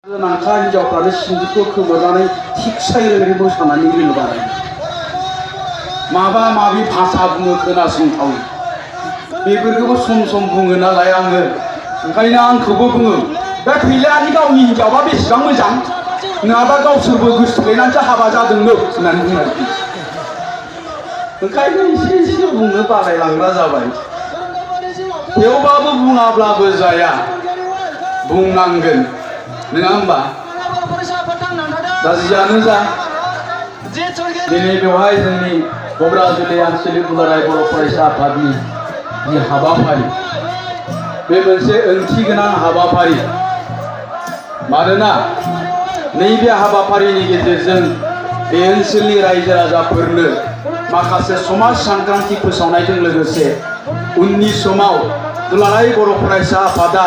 नांखा हिन्जावफ्रानो सिंजिखौ खोमोरनानै थिगसायै मोसानानै रोंबाय माबा माबि भाषा बुङो खोनासंथाव बेफोरखौबो सम सम बुङो नालाय आङो ओंखायनो आंखौबो बुङो दा थैलानि गावनि हिन्जावआ बेसेबां मोजां नङाबा गावसोरबो गोसोथोलायनानैसो हाबा जादोंनो होननानै बुङो ओंखायनो एसे एसे बुंनो बालायलांग्रा जाबाय थेवबाबो बुङाब्लाबो जाया बुंनांगोन नङा होमबा दा जियानो जा दिनै बेवहाय जोंनि क'क्राझार आनसलिक दुलाराय बर' फरायसा आफादनि हाबाफारि बे मोनसे ओंथि गोनां हाबाफारि मानोना नैबे हाबाफारिनि गेजेरजों बे ओनसोलनि रायजो राजाफोरनो माखासे समाज सांग्रांथि फोसावनायजों लोगोसे उननि समाव दुलाराय बर' फरायसा आफादा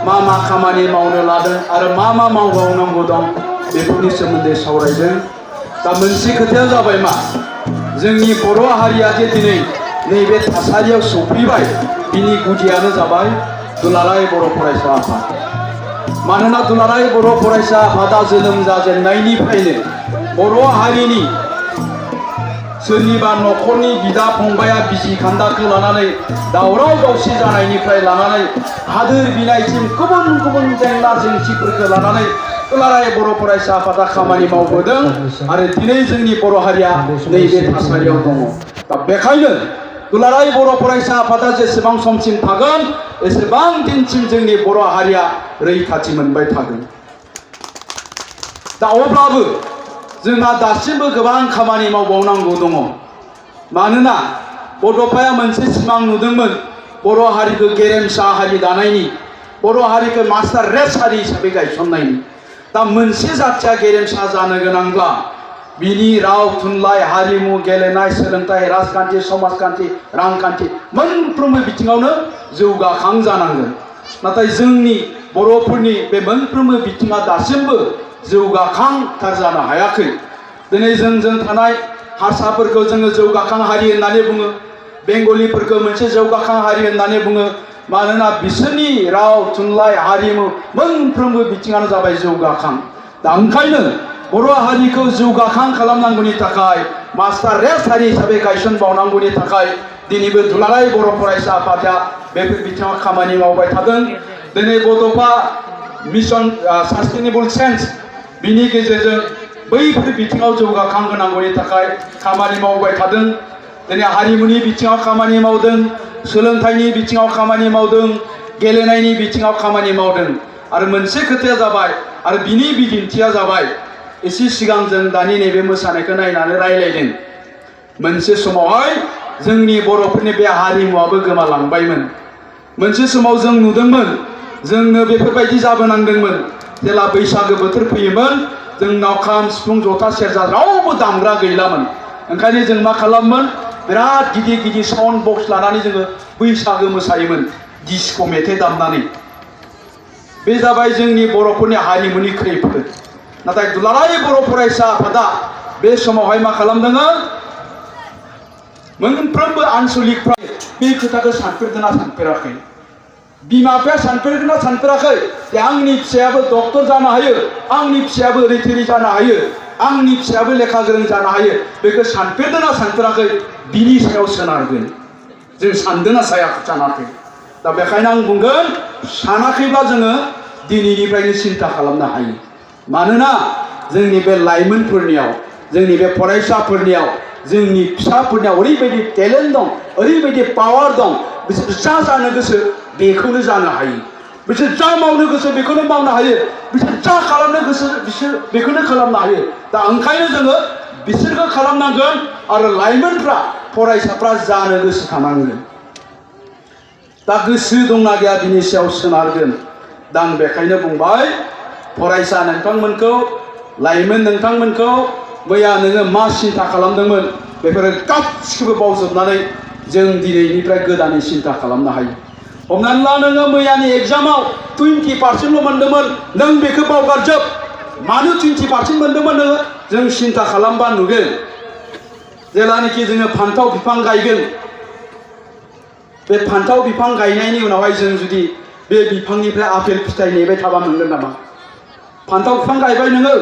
मा मा खामानि मावनो लादों आरो मा मा मावबावनांगौ दं बेफोरनि सोमोन्दै सावरायदों दा मोनसे खोथाया जाबाय मा जोंनि बर' हारिया जे दिनै नैबे थासारियाव सफैबाय बिनि गुदियानो जाबाय दुलाराय बर' फरायसा आफाद मानोना दुलाराय बर' फरायसा आफादा जोनोम जाजेननायनिफ्रायनो बर' हारिनि सोरनिबा न'खरनि बिदा फंबाया बिसि खान्दाखौ लानानै दावराव दावसि जानायनिफ्राय लानानै हादोर बिनायसिम गुबुन गुबुन जेंना जेंसिफोरखौ लानानै दुलाराय बर' फरायसा आफादा खामानि मावबोदों आरो दिनै जोंनि बर' हारिया नैबे थासारियाव दङ दा बेखायनो दुलाराय बर' फरायसा आफादा जेसेबां समसिम थागोन एसेबां दिनसिम जोंनि बर' हारिया रैखाथि मोनबाय थागोन दा अब्लाबो जोंहा दासिमबो गोबां खामानि मावबावनांगौ दङ मानोना बड'फाया मोनसे सिमां नुदोंमोन बर' हारिखौ गेरेमसा हारि दानायनि बर' हारिखौ मास्टार रेस हारि हिसाबै गायसननायनि दा मोनसे जाथिया गेरेमसा जानो गोनांब्ला बिनि राव थुनलाइ हारिमु गेलेनाय सोलोंथाइ राजखान्थि समाजखान्थि रांखान्थि मोनफ्रोमबो बिथिङावनो जौगाखां जानांगोन नाथाय जोंनि बर'फोरनि बे मोनफ्रोमबो बिथिङा दासिमबो जौगाखांथार जानो हायाखै दिनै जों थानाय हारसाफोरखौ जोङो जौगाखां हारि होननानै बुङो बेंगलिफोरखौ मोनसे जौगाखां हारि होननानै बुङो मानोना बिसोरनि राव थुनलाइ हारिमु मोनफ्रोमबो बिथिङानो जाबाय जौगाखां दा ओंखायनो बर' हारिखौ जौगाखां खालामनांगौनि थाखाय मास्टार रेस हारि हिसाबै गायसनबावनांगौनि थाखाय दिनैबो दुलाराय बर' फरायसा आफादा बेफोर बिथिङाव खामानि मावबाय थादों दिनै बड'फा मिशन सास्टेनेबल चेन्ज बिनि गेजेरजों बैफोर बिथिङाव जौगाखां होनांगौनि थाखाय खामानि मावबाय थादों दिनै हारिमुनि बिथिङाव खामानि मावदों सोलोंथाइनि बिथिङाव खामानि मावदों गेलेनायनि बिथिङाव खामानि मावदों आरो मोनसे खोथाया जाबाय आरो बिनि बिदिन्थिया जाबाय एसे सिगां जों दानि नैबे मोसानायखौ नायनानै रायलायदों मोनसे समावहाय जोंनि बर'फोरनि बे हारिमुवाबो गोमालांबायमोन मोनसे समाव जों नुदोंमोन जोंनो बेफोरबायदि जाबोनांदोंमोन जेला बैसागो बोथोर फैयोमोन जोंनाव खाम सिफुं जथा सेरजा रावबो दामग्रा गैलामोन ओंखायनो जों मा खालामोन बिराद गिदिर गिदिर साउन्ड बक्स लानानै जोङो बैसागो मोसायोमोन डिस्क' मेथाइ दामनानै बे जाबाय जोंनि बर'फोरनि हारिमुनि खैफोद नाथाय दुलाराय बर' फरायसा आफादा बे समावहाय मा खालामदों मोनफ्रोमबो आनसलिकफ्रा बे खोथाखौ सानफेरदोंना सानफेराखै बिमा बिफाया सानफेरदोंना सानफेराखै जे आंनि फिसायाबो डक्टर जानो हायो आंनि फिसायाबो ओरै थोरै जानो हायो आंनि फिसायाबो लेखा गोरों जानो हायो बेखौ सानफेरदोंना सानफेराखै बिनि सायाव सोनारगोन जों सानदोंना सानाखै दा बेखायनो आं बुंगोन सानाखैब्ला जोङो दिनैनिफ्रायनो सिन्था खालामनो हायो मानोना जोंनि बे लाइमोनफोरनियाव जोंनि बे फरायसाफोरनियाव जोंनि फिसाफोरनियाव ओरैबायदि टेलेन्ट दं ओरैबायदि पावार दं बिसोर जा जानो गोसो बेखौनो जानो हायो बिसोर जा मावनो गोसो बेखौनो मावनो हायो बिसोर जा खालामनो गोसो बिसोर बेखौनो खालामनो हायो दा ओंखायनो जोङो बिसोरखौ खालामनांगोन आरो लाइमोनफ्रा फरायसाफ्रा जानो गोसो थानांगोन दा गोसो दंना गैया बिनि सायाव सोनारगोन दा आं बेखायनो बुंबाय फरायसा नोंथांमोनखौ लाइमोन नोंथांमोनखौ मैया नोङो मा सिन्था खालामदोंमोन बेफोरो गासिखौबो बावजोबनानै जों दिनैनिफ्राय गोदानै सिन्था खालामनो हायो हमनानै ला नोङो मैयानि एग्जामाव 20% मोनदोंमोन नों बेखौ बावगारजोब मानो 20% मोनदोंमोन नोङो जों सिन्था खालामबा नुगोन जेलानाखि जोङो फान्थाव बिफां गायगोन बे फान्थाव बिफां गायनायनि उनावहाय जों जुदि बे बिफांनिफ्राय आपेल फिथाइ नेबाय थाबा मोनगोन नामा फान्थाव बिफां गायबाय नोङो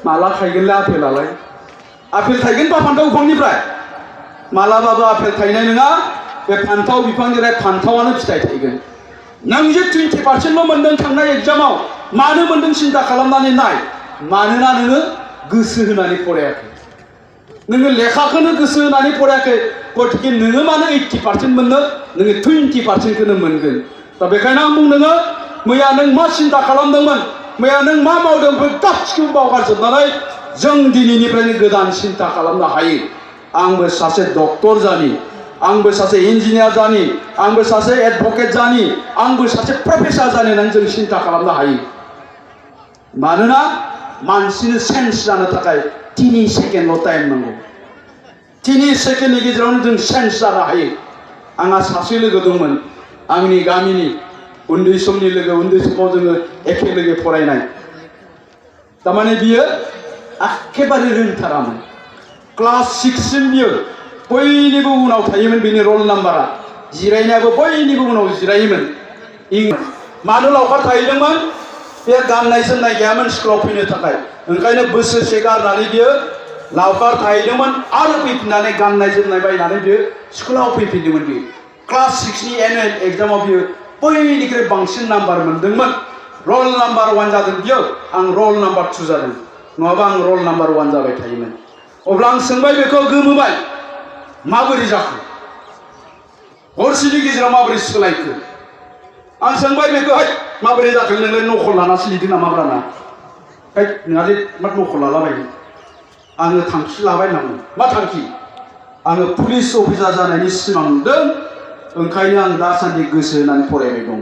माला थायगोनलै आपेलालाय आपेल थायगोन बा फान्थाव बिफांनिफ्राय मालाबाबो आपेल थायनाय नङा बे फान्थाव बिफांनिफ्राय फान्थावानो फिथाइ थायगोन नों जे 20% मोनदों थांनाय एग्जामाव मानो मोनदों सिन्था खालामनानै नाय मानोना नोङो गोसो होनानै फरायाखै नोङो लेखाखौनो गोसो होनानै फरायाखै गतिके नोङो मानो 80% मोननो नोङो 20%खौनो मोनगोन दा बेखायनो आं बुंदोङो मैया नों मा सिन्था खालामदोंमोन मैया नों मा मावदों बेफोर गासिखौबो बावगारजोबनानै जों दिनैनिफ्रायनो गोदान सिन्था खालामनो हायो आंबो सासे डक्टर जानि आंबो सासे इन्जिनियार जानि आंबो सासे एडभकेट जानि आंबो सासे प्रफेसार जानि होननानै जों सिन्था खालामनो हायो मानोना मानसिनो सेन्स जानो थाखाय 3 सेकेन्डल' टाइम नांगौ 3 सेकेन्डनि गेजेरावनो जों सेन्स जानो हायो आंहा सासे लोगो दंमोन आंनि गामिनि उन्दै समनि लोगो उन्दै समाव जोङो एखे लोगो फरायनाय तारमाने बियो एखेबारे रोंथारामोन क्लास 6 सिम बियो बयनिबो उनाव थायोमोन बिनि रल नाम्बारा जिरायनायाबो बयनिबो उनाव जिरायोमोन मानो लावखार थाहैदोंमोन बे गाननाय जोमनाय गैयामोन स्कुलाव फैनो थाखाय ओंखायनो बोसोरसे गारनानै बियो लावखार थाहैदोंमोन आरो फैफिननानै गाननाय जोमनाय बायनानै बियो स्कुलाव फैफिनदोंमोन बियो क्लास 6 नि एनुवेल एग्जामाव बियो बयनिख्रुइ बांसिन नाम्बार मोनदोंमोन रल नाम्बार 1 जादों बियो आं रल नाम्बार 2 जादों नङाबा आं रल नाम्बार 1 जाबाय थायोमोन अब्ला आं सोंबाय बेखौ गोमोबाय माबोरै जाखो हरसेनि गेजेराव माबोरै सोलायखो आं सोंबाय बेखौ माबोरै जाखो नोंलाय नखल लानासो लिरदों नामाब्रा ना नोंहा जे मा नखल लालाबायो आङो थांखि लाबाय होननांगौ मा थांखि आङो पुलिस अफिसार जानायनि सिमां नुदों ओंखायनो आं दासान्दि गोसो होनानै फरायबाय दं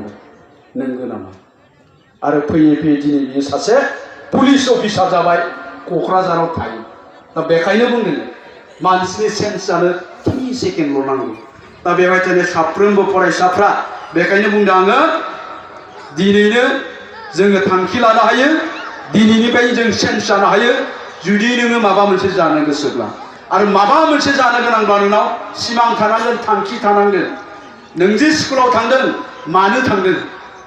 नंगौ नामा आरो फैयै फैयै दिनै बियो सासे पुलिस अफिसार जाबाय क'क्राझाराव थायो दा बेखायनो बुंदों मानसिनि सेन्स जानो 3 सेकेन्डल' नांगौ दा बेबायदिनो साफ्रोमबो फरायसाफ्रा बेखायनो बुंदों आङो दिनैनो जोङो थांखि लानो हायो दिनैनिफ्राय जों सेन्स जानो हायो जुदि नोङो माबा मोनसे जानो गोसोब्ला आरो माबा मोनसे जानो गोनांब्ला नोंनाव सिमां थानांगोन थांखि थानांगोन नों जे स्कुलाव थांदों मानो थांदों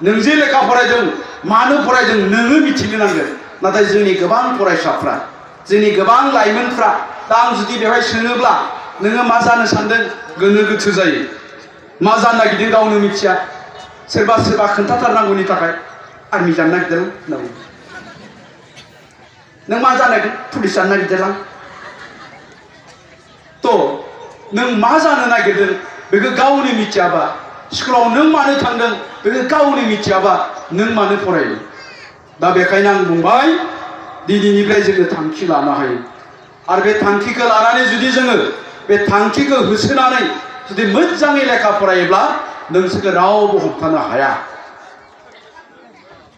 नों जे लेखा फरायदों मानो फरायदों नोङो मिथिनो नांगोन नाथाय जोंनि गोबां फरायसाफ्रा जोंनि गोबां लाइमोनफ्रा दा आं जुदि बेवहाय सोङोब्ला नोङो मा जानो सानदों गोनो गोथो जायो मा जानो नागिरदों गावनो मिथिया सोरबा सोरबा खोन्थाथारनांगौनि थाखाय आर्मि जानो नागिरदों होनना बुङो नों मा जानो नागिरदों पुलिस जानो नागिरदों थ' नों मा जानो नागिरदों बेखौ गावनो मिथियाबा स्कुलाव नों मानो थांदों बेखौ गावनो मिथियाबा नों मानो फरायदों दा बेखायनो आं बुंबाय दिनैनिफ्राय जोङो थांखि लानो हायो आरो बे थांखिखौ लानानै जुदि जोङो बे थांखिखौ होसोनानै जुदि मोजाङै लेखा फरायोब्ला नोंसोरखौ रावबो हमथानो हाया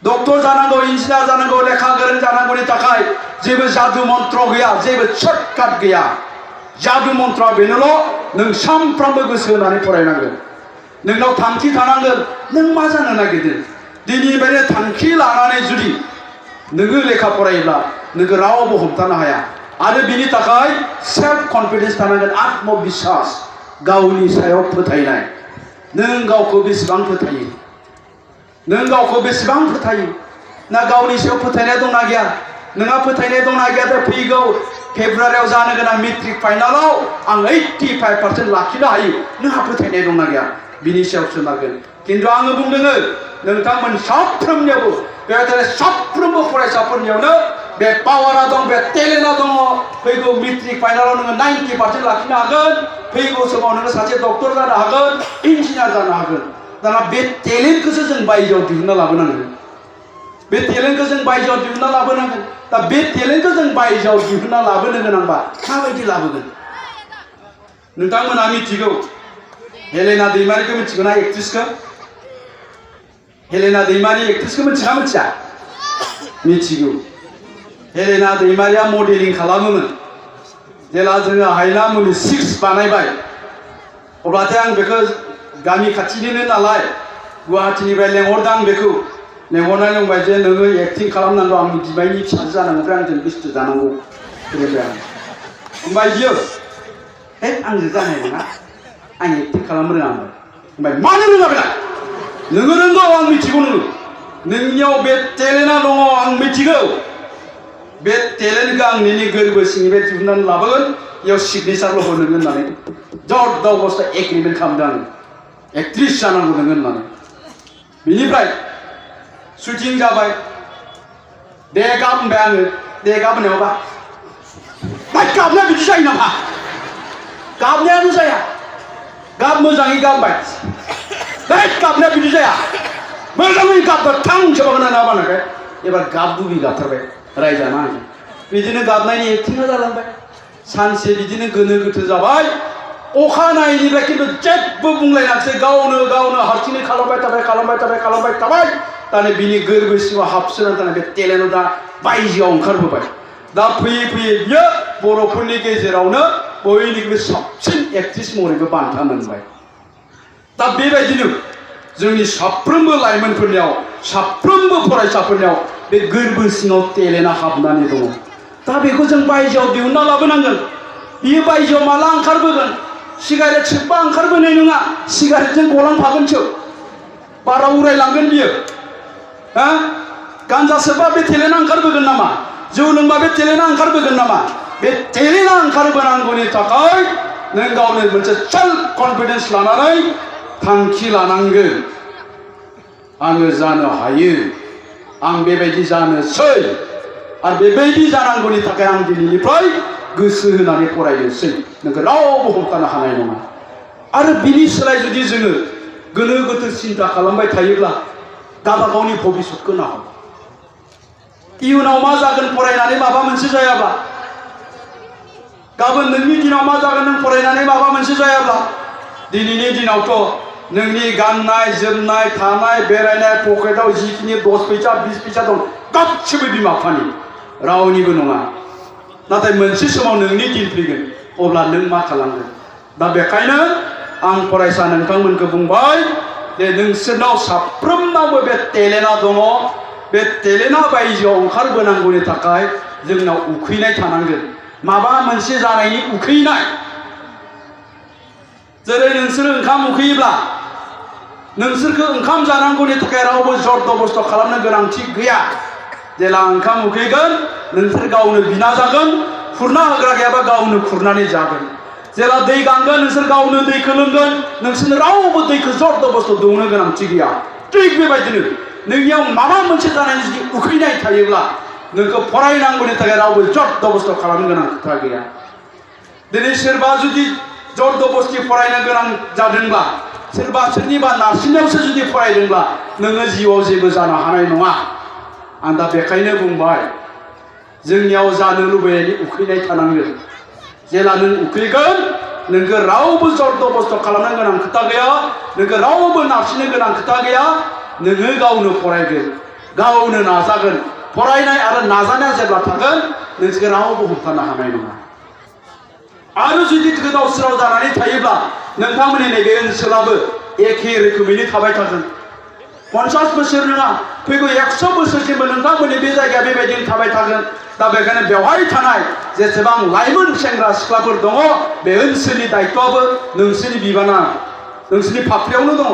डक्टर जानांगौ इन्जिनियार जानांगौ लेखा गोरों जानांगौनि थाखाय जेबो जादु मन्त्र गैया जेबो सर्टकाट गैया जादु मन्त्रआ बेनोल' नों सानफ्रोमबो गोसो होनानै फरायनांगोन नोंनाव थांखि थानांगोन नों मा जानो नागिरदों दिनैनिफ्रायनो थांखि लानानै जुदि नोङो लेखा फरायोब्ला नोंखौ रावबो हमथानो हाया आरो बिनि थाखाय सेल्फ कनफिडेन्स थानांगोन आत्मबिश्वास गावनि सायाव फोथायनाय नों गावखौ बेसेबां फोथायो नों गावखौ बेसेबां फोथायो ना गावनि सायाव फोथायनाय दंना गैया नोंहा फोथायनाय दंना गैया दा फैगौ फेब्रुवारियाव जानो गोनां मेट्रिक फाइनालाव आं 85% लाखिनो हायो नोंहा फोथायनाय दंना गैया बिनि सायाव सोनारगोन खिन्थु आङो बुंदोङो नोंथांमोन साफ्रोमनियावबो बेबायदिनो साफ्रोमबो फरायसाफोरनियावनो बे पावारा दं बे टेलेन्टआ दङ फैगौ मेट्रिक फाइनालाव नोङो 90% लाखिनो हागोन फैगौ समाव नोङो सासे डक्टर जानो हागोन इन्जिनियार जानो हागोन दाना बे टेलेन्टखौसो जों बायजोआव दिहुनना लाबोनांगोन बे टेलेन्टखौ जों बायजोआव दिहुनना लाबोनांगोन दा बे टेलेन्टखौ जों बायजोआव दिहुनना लाबोनो गोनांबा माबायदि लाबोगोन नोंथांमोना मिथिगौ हेलेना दैमारिखौ मिथिगौ ना एक्ट्रिसखौ हेलेना दैमारि एक्ट्रिसखौ मिथिना मिथिया मिथिगौ हेलेना दैमारिया मडेलिं खालामोमोन जेला जोङो हायना मुलि 6 बानायबाय अब्लाथाय आं बेखौ गामि खाथिनिनो नालाय गुवाहाटीनिफ्राय लेंहरदों आं बेखौ लेंहरनानै बुंबाय जे नोङो एक्टिं खालामनांगौ आंनि बिमायनि फिसाजो जानांगौ ओमफ्राय आंजों गोसो जानांगौ बेनिफ्राय आं बुंबाय बियो आंजों जानाय नङा आं एक्टिं खालामनो रोङा होनबाय मानो रोङा बेलाय नोङो रोंगौ आं मिथिगौ नोङो नोंनियाव बे टेलेन्टआ दङ आं मिथिगौ बे टेलेन्टखौ आं नोंनि गोरबो सिंनिफ्राय दिहुननानै लाबोगोन बेयाव सिगनेसारल' होनो होननानै जर दबस्था एग्रिमेन्ट खालामदों आं एक्ट्रिस जानांगौ नोङो होननानै बिनिफ्राय शुटिं जाबाय दे गाब होनबाय आङो दे गाब होनायावबा बाय गाबनाया बिदि जायो नामा गाबनायानो जाया गाब मोजाङै गाबबाय दे गाबनाया बिदि जाया मोजाङै गाबबाय थां सोबागोन ना बानाखै एबार गाब गुबि गाबथारबाय रायजाना आं बिदिनो गाबनायनि एक्टिंआ जालांबाय सानसे बिदिनो गोनो गोथो जाबाय अखानायैनिफ्राय खिन्थु जेबो बुंलायनांसै गावनो गावनो हारसिङै खालामबाय थाबाय दाने बिनि गोरबो सिङाव हाबसोनानै थानाय बे टेलेन्टआ दा बायजोआव ओंखारबोबाय दा फैयै फैयै बियो बर'फोरनि गेजेरावनो बयनिख्रुइ साबसिन एक्ट्रिस महरैबो बान्था मोनबाय दा बेबायदिनो जोंनि साफ्रोमबो लाइमोनफोरनियाव साफ्रोमबो फरायसाफोरनियाव बे गोरबो सिङाव टेलेन्टआ हाबनानै दङ दा बेखौ जों बायजोआव दिहुनना लाबोनांगोन बियो बायजोआव माला ओंखारबोगोन सिगारेट सोबबा ओंखारबोनाय नङा सिगारेटजों गलांफागोनसो बारा उरायलांगोन बियो हा गान्जा सोबबा बे टेलेन्टआ ओंखारबोगोन नामा जौ लोंबा बे टेलेन्टआ ओंखारबोगोन नामा बे टेलेन्टआ ओंखारबोनांगौनि थाखाय नों गावनो मोनसे सेल्फ कनफिडेन्स लानानै थांखि लानांगोन आङो जानो हायो आं बेबायदि जानोसै आरो बेबायदि जानांगौनि थाखाय आं दिनैनिफ्राय गोसो होनानै फरायनोसै नोंखौ रावबो हमथानो हानाय नङा आरो बिनि सोलाय जुदि जोङो गोनो गोथो सिन्था खालामबाय थायोब्ला गावबा गावनि भबिष्यतखौ नाहर इयुनाव मा जागोन फरायनानै माबा मोनसे जायाब्ला गाबोन नोंनि दिनाव मा जागोन नों फरायनानै माबा मोनसे जायाब्ला दिनैनि दिनावथ' नोंनि गाननाय जोमनाय थानाय बेरायनाय पकेटाव जिखिनि 10 फैसा 20 फैसा दं गासिबो बिमा बिफानि रावनिबो नङा नाथाय मोनसे समाव नोंनि दिन फैगोन अब्ला नों मा खालामगोन दा बेखायनो आं फरायसा नोंथांमोनखौ बुंबाय जे नोंसोरनाव साफ्रोमनावबो बे टेलेन्टआ दङ बे टेलेन्टआ बायजोआव ओंखारबोनांगौनि थाखाय जोंनाव उखैनाय थानांगोन माबा मोनसे जानायनि उखैनाय जेरै नोंसोर ओंखाम उखैयोब्ला नोंसोरखौ ओंखाम जानांगौनि थाखाय रावबो जर जबस्थ' खालामनो गोनांथि गैया जेला ओंखाम उखैगोन नोंसोर गावनो बिना जागोन खुरना होग्रा गैयाबा गावनो खुरनानै जागोन जेला दै गांगोन नोंसोर गावनो दैखौ लोंगोन नोंसोरनो रावबो दैखौ जर जबस्थ' दौनो गोनांथि गैया थिग बेबायदिनो नोंनियाव माबा मोनसे जानायनि जुदि उखैनाय थायोब्ला नोंखौ फरायनांगौनि थाखाय रावबो जर जबस्थ' खालामनो गोनां खोथा गैया दिनै सोरबा जुदि जर जबस्थि फरायनो गोनां जादोंब्ला सोरबा सोरनिबा नारसिननायावसो जुदि फरायदोंब्ला नोङो जिउआव जेबो जानो हानाय नङा आं दा बेखायनो बुंबाय जोंनियाव जानो लुबैनायनि उखैनाय थानांगोन जेला नों उखैगोन नोंखौ रावबो जर जबस्थ' खालामनो गोनां खोथा गैया नोंखौ रावबो नारसिननो गोनां खोथा गैया नोङो गावनो फरायगोन गावनो नाजागोन फरायनाय आरो नाजानाया जेब्ला थागोन नोंसोरखौ रावबो हमथानो हानाय नङा आरो जुदि गोदाव सोराव जानानै थायोब्ला नोंथांमोननि नैबे ओनसोलाबो एखे रोखोमैनो थाबाय थागोन 50 बोसोर नङा फैगौ 100 बोसोरसिमबो नोंथांमोननि बे जायगाया बेबायदिनो थाबाय थागोन दा बेखायनो बेवहाय थानाय जेसेबां लाइमोन सेंग्रा सिख्लाफोर दङ बे ओनसोलनि दायित्वआबो नोंसोरनि बिबाना नोंसोरनि फाफ्लियावनो दङ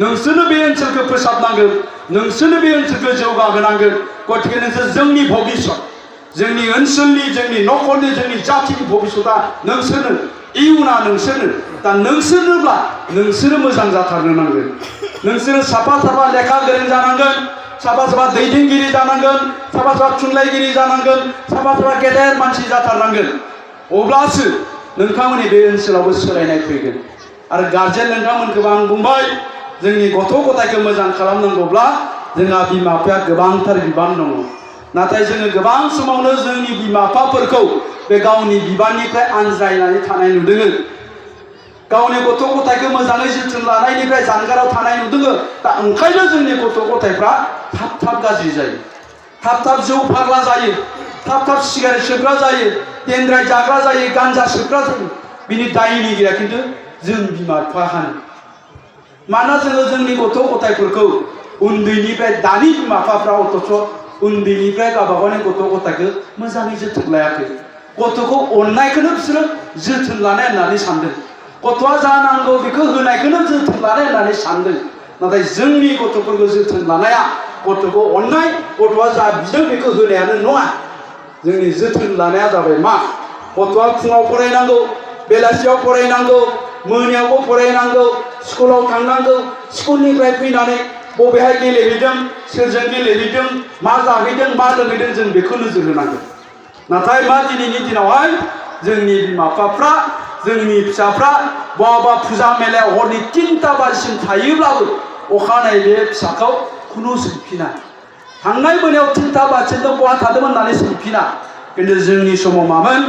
नोंसोरनो बे ओनसोलखौ फोसाबनांगोन नोंसोरनो बे ओनसोलखौ जौगाहोनांगोन गतिके नोंसोर जोंनि भबिष्यत जोंनि ओनसोलनि जोंनि न'खरनि जोंनि जातिनि भबिष्यतआ नोंसोरनो इयुना नोंसोरनो दा नोंसोरनोब्ला नोंसोरो मोजां जाथारनो नांगोन नोंसोरो साफा साफा लेखा गोरों जानांगोन साफा साफा दैदेनगिरि जानांगोन साफा साफा थुनलाइगिरि जानांगोन साफा साफा गेदेर मानसि जाथारनांगोन अब्लासो नोंथांमोननि बे ओनसोलावबो सोलायनाय फैगोन आरो गार्जेन नोंथांमोनखौबो आं बुंबाय जोंनि गथ' गथायखौ मोजां खालामनांगौब्ला जोंहा बिमा बिफाया गोबांथार बिबान दङ नाथाय जोङो गोबां समावनो जोंनि बिमा बिफाफोरखौ बे गावनि बिबाननिफ्राय आनज्रायनानै थानाय नुदों गावनि गथ' गथायखौ मोजाङै जोथोन लानायनिफ्राय जानगाराव थानाय नुदों दा ओंखायनो जोंनि गथ' गथायफ्रा थाब थाब गाज्रि जायो थाब थाब जौ फाग्ला जायो थाब थाब सिगारेट सोबग्रा जायो देनद्राय जाग्रा जायो गान्जा सोबग्रा जायो बिनि दायनिगिरिया खिन्थु जों बिमा बिफायानो मानोना जोङो जोंनि गथ' गथायफोरखौ उन्दैनिफ्राय दानि बिमा बिफाफ्रा अथ'स' उन्दैनिफ्राय गावबा गावनि गथ' गथायखौ मोजाङै जोथोन लायाखै गथ'खौ अननायखौनो बिसोरो जोथोन लानाय होननानै सानदों गथ'आ जा नांगौ बेखौ होनायखौनो जोथोन लानाय होननानै सानदों नाथाय जोंनि गथ'फोरखौ जोथोन लानाया गथ'खौ अननाय गथ'आ जा बिदों बेखौ होनायानो नङा जोंनि जोथोन लानाया जाबाय मा गथ'आ फुङाव फरायनांगौ बेलासियाव फरायनांगौ मोनायावबो फरायनांगौ स्कुलाव थांनांगौ स्कुलनिफ्राय फैनानै बबेहाय गेलेहैदों सोरजों गेलेहैदों मा जाहैदों मा लोंहैदों जों बेखौ नोजोर होनांगौ नाथाय मा दिनैनि दिनावहाय जोंनि बिमा बिफाफ्रा जोंनि फिसाफ्रा बहाबा फुजा मेलायाव हरनि 3टा बाजिसिम थायोब्लाबो अखानायै बे फिसाखौ खुनु सोंफिना थांनाय मोनायाव 3टा बाजिसिम बहा थादोंमोन होननानै सोंफिना खिन्थु जोंनि समाव मामोन